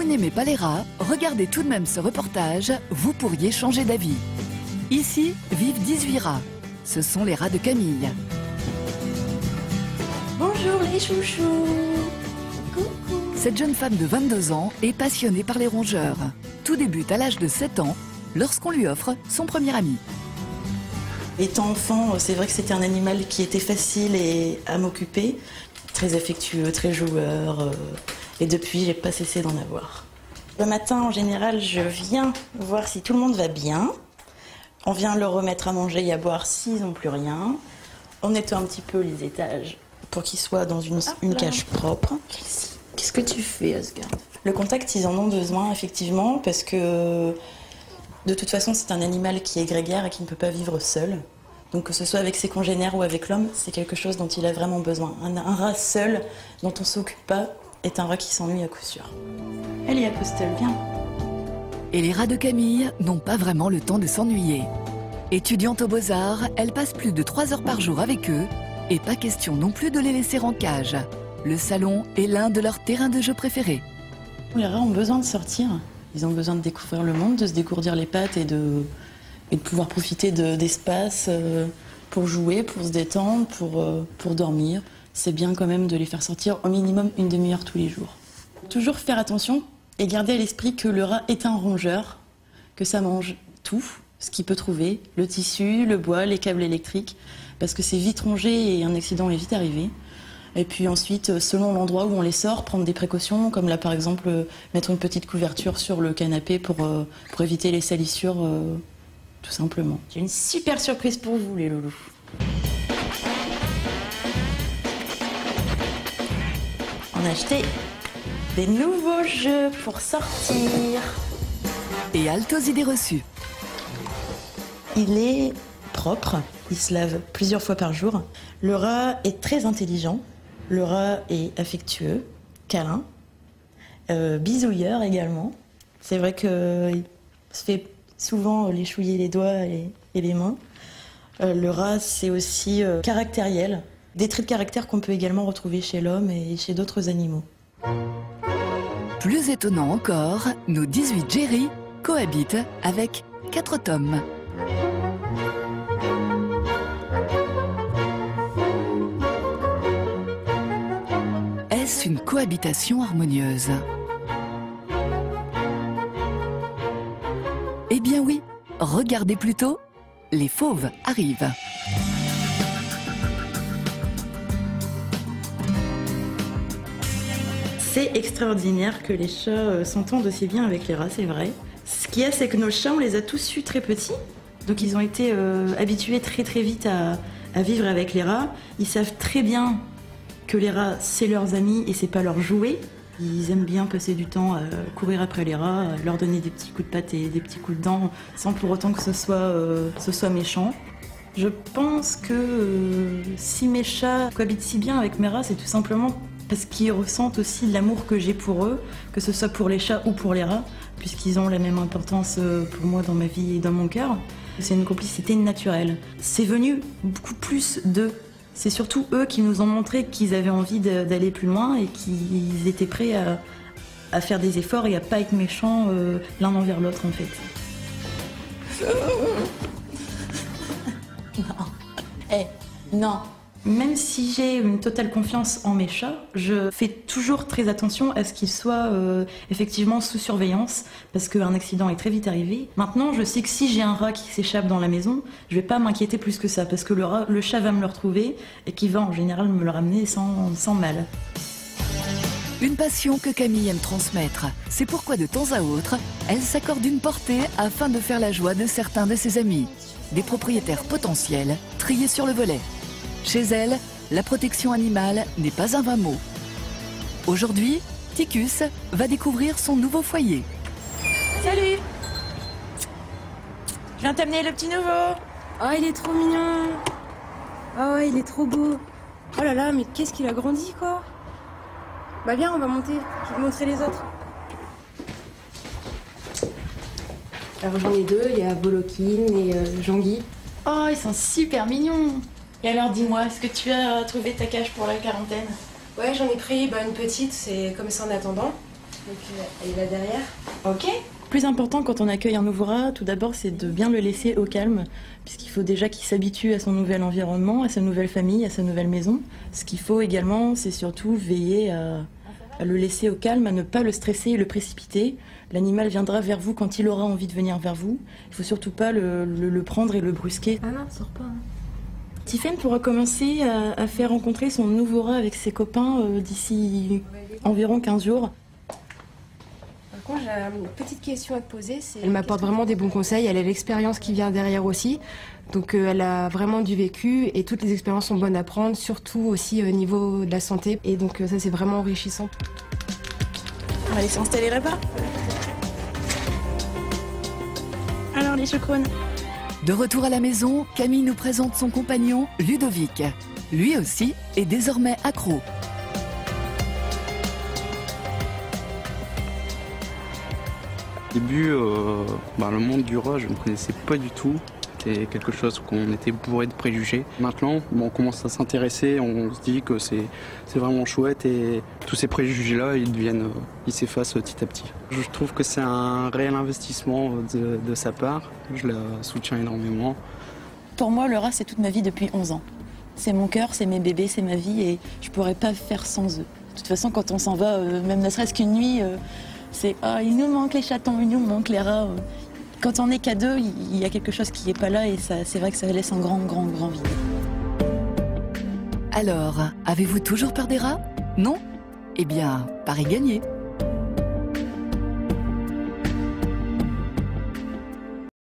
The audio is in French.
n'aimez pas les rats, regardez tout de même ce reportage, vous pourriez changer d'avis. Ici vivent 18 rats. Ce sont les rats de Camille. Bonjour les chouchous. Coucou. Cette jeune femme de 22 ans est passionnée par les rongeurs. Tout débute à l'âge de 7 ans, lorsqu'on lui offre son premier ami. Étant enfant, c'est vrai que c'était un animal qui était facile à m'occuper. Très affectueux, très joueur. Et depuis, j'ai pas cessé d'en avoir. Le matin, en général, je viens voir si tout le monde va bien. On vient leur remettre à manger et à boire s'ils n'ont plus rien. On nettoie un petit peu les étages pour qu'ils soient dans une cage propre. Qu'est-ce que tu fais, Asgard? Le contact, ils en ont besoin, effectivement, parce que de toute façon, c'est un animal qui est grégaire et qui ne peut pas vivre seul. Donc que ce soit avec ses congénères ou avec l'homme, c'est quelque chose dont il a vraiment besoin. Un rat seul, dont on ne s'occupe pas, est un rat qui s'ennuie à coup sûr. Allez, Apostle, viens. Et les rats de Camille n'ont pas vraiment le temps de s'ennuyer. Étudiante aux Beaux-Arts, elle passe plus de 3 heures par jour avec eux. Et pas question non plus de les laisser en cage. Le salon est l'un de leurs terrains de jeu préférés. Les rats ont besoin de sortir. Ils ont besoin de découvrir le monde, de se dégourdir les pattes et de pouvoir profiter d'espace pour jouer, pour se détendre, pour dormir. C'est bien quand même de les faire sortir au minimum une demi-heure tous les jours. Toujours faire attention et garder à l'esprit que le rat est un rongeur, que ça mange tout, ce qu'il peut trouver, le tissu, le bois, les câbles électriques, parce que c'est vite rongé et un accident est vite arrivé. Et puis ensuite, selon l'endroit où on les sort, prendre des précautions, comme là par exemple, mettre une petite couverture sur le canapé pour éviter les salissures, tout simplement. J'ai une super surprise pour vous, les loulous. On a acheté des nouveaux jeux pour sortir. Et halte aux idées reçues. Il est propre, il se lave plusieurs fois par jour. Le rat est très intelligent. Le rat est affectueux, câlin, bisouilleur également. C'est vrai qu'il se fait souvent léchouiller les doigts et les mains. Le rat, c'est aussi caractériel. Des traits de caractère qu'on peut également retrouver chez l'homme et chez d'autres animaux. Plus étonnant encore, nos 18 Jerry cohabitent avec 4 tomes. Est-ce une cohabitation harmonieuse? Eh bien oui, regardez plutôt, les fauves arrivent. C'est extraordinaire que les chats s'entendent aussi bien avec les rats, c'est vrai. Ce qu'il y a, c'est que nos chats, on les a tous eus très petits. Donc ils ont été habitués très très vite à vivre avec les rats. Ils savent très bien que les rats, c'est leurs amis et c'est pas leurs jouets. Ils aiment bien passer du temps à courir après les rats, à leur donner des petits coups de patte et des petits coups de dents, sans pour autant que ce soit méchant. Je pense que si mes chats cohabitent si bien avec mes rats, c'est tout simplement parce qu'ils ressentent aussi l'amour que j'ai pour eux, que ce soit pour les chats ou pour les rats, puisqu'ils ont la même importance pour moi dans ma vie et dans mon cœur. C'est une complicité naturelle. C'est venu beaucoup plus d'eux. C'est surtout eux qui nous ont montré qu'ils avaient envie d'aller plus loin et qu'ils étaient prêts à faire des efforts et à pas être méchants l'un envers l'autre en fait. Non. Même si j'ai une totale confiance en mes chats, je fais toujours très attention à ce qu'ils soient effectivement sous surveillance, parce qu'un accident est très vite arrivé. Maintenant, je sais que si j'ai un rat qui s'échappe dans la maison, je vais pas m'inquiéter plus que ça, parce que le chat va me le retrouver et qui va en général me le ramener sans mal. Une passion que Camille aime transmettre. C'est pourquoi de temps à autre, elle s'accorde une portée afin de faire la joie de certains de ses amis. Des propriétaires potentiels triés sur le volet. Chez elle, la protection animale n'est pas un vain mot. Aujourd'hui, Ticus va découvrir son nouveau foyer. Salut! Je viens t'amener le petit nouveau. Oh, il est trop mignon. Oh ouais, il est trop beau. Oh là là, mais qu'est-ce qu'il a grandi, quoi. Bah viens, on va monter. Je vais te montrer les autres. Alors j'en ai 2, il y a Bolokine et Jean-Guy. Oh, ils sont super mignons! Et alors dis-moi, est-ce que tu as trouvé ta cage pour la quarantaine? Ouais, j'en ai pris une petite, c'est comme ça en attendant. Elle est là derrière. Ok. Plus important quand on accueille un nouveau rat, tout d'abord, c'est de bien le laisser au calme, puisqu'il faut déjà qu'il s'habitue à son nouvel environnement, à sa nouvelle famille, à sa nouvelle maison. Ce qu'il faut également, c'est surtout veiller à le laisser au calme, à ne pas le stresser et le précipiter. L'animal viendra vers vous quand il aura envie de venir vers vous. Il ne faut surtout pas le prendre et le brusquer. Ah non, sors pas. Tiffen pourra commencer à faire rencontrer son nouveau rat avec ses copains d'ici environ 15 jours. Par contre, j'ai une petite question à te poser. Elle m'apporte vraiment des bons conseils. Elle a l'expérience qui vient derrière aussi. Donc elle a vraiment du vécu et toutes les expériences sont bonnes à prendre, surtout aussi au niveau de la santé. Et donc ça, c'est vraiment enrichissant. On va aller s'installer là-bas. Alors les choucrounes. De retour à la maison, Camille nous présente son compagnon Ludovic. Lui aussi est désormais accro. Au début, le monde du rat, je ne connaissais pas du tout. C'était quelque chose qu'on était bourré de préjugés. Maintenant, on commence à s'intéresser, on se dit que c'est vraiment chouette et tous ces préjugés-là, ils s'effacent petit à petit. Je trouve que c'est un réel investissement de sa part. Je la soutiens énormément. Pour moi, le rat, c'est toute ma vie depuis 11 ans. C'est mon cœur, c'est mes bébés, c'est ma vie et je pourrais pas faire sans eux. De toute façon, quand on s'en va, même ne serait-ce qu'une nuit, c'est « Ah, il nous manque les chatons, il nous manque les rats ». Quand on n'est qu'à deux, il y a quelque chose qui n'est pas là et c'est vrai que ça laisse un grand vide. Alors, avez-vous toujours peur des rats? Non? Eh bien, pari gagné.